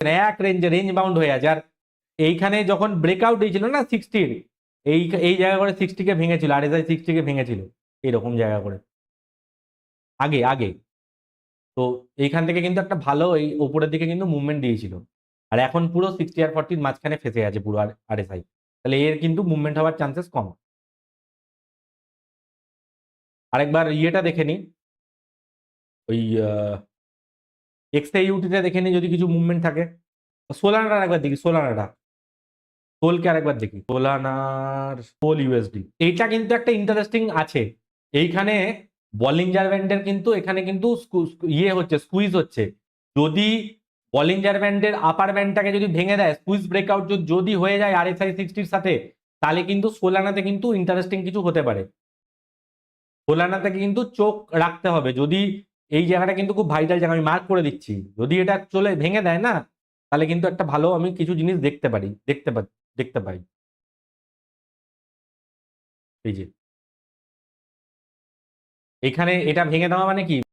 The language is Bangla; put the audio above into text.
এক রেঞ্জ বাউন্ড হয়ে আছে। আর এইখানে যখন ব্রেকআউট দিয়েছিল না 60-র, এই এই জায়গা করে 60-কে ভেঙেছিল, RSI 60-কে ভেঙেছিল এইরকম জায়গা করে আগে আগে। তো এইখান থেকে কিন্তু একটা ভালো এই উপরের দিকে কিন্তু মুভমেন্ট দিয়েছিল। আর এখন পুরো 60 আর 40-র মাঝখানে ফেসে আছে পুরো RSI, তাহলে এর কিন্তু মুভমেন্ট হওয়ার চান্সেস কম। আরেকবার ইয়েটা দেখে নি, ওই XAUT-তে দেখে নি যদি কিছু মুভমেন্ট থাকে। সোলানাটা একবার দেখি, সোলকে আরেকবার দেখি, সোলানার সোল USD, এইটা কিন্তু একটা ইন্টারেস্টিং আছে। এইখানে বলিঞ্জার ব্যান্ডের কিন্তু এখানে কিন্তু ইয়ে হচ্ছে, স্কুইজ হচ্ছে। যদি বলিঞ্জার ব্যান্ডের আপার ব্যান্ডটাকে যদি ভেঙে দেয়, স্কুইজ ব্রেকআউট যদি হয়ে যায় RSI 60-র সাথে, তাহলে কিন্তু সোলানাতে কিন্তু ইন্টারেস্টিং কিছু হতে পারে। সোলানাতে কিন্তু চোখ রাখতে হবে, যদি এই জায়গাটা কিন্তু খুব ভাইটাল জায়গা, আমি মার্ক করে দিচ্ছি। যদি এটা চলে ভেঙে দেয় না, তাহলে কিন্তু একটা ভালো আমি কিছু জিনিস দেখতে পাই। এই যে এখানে এটা ভেঙে দেওয়া মানে কি,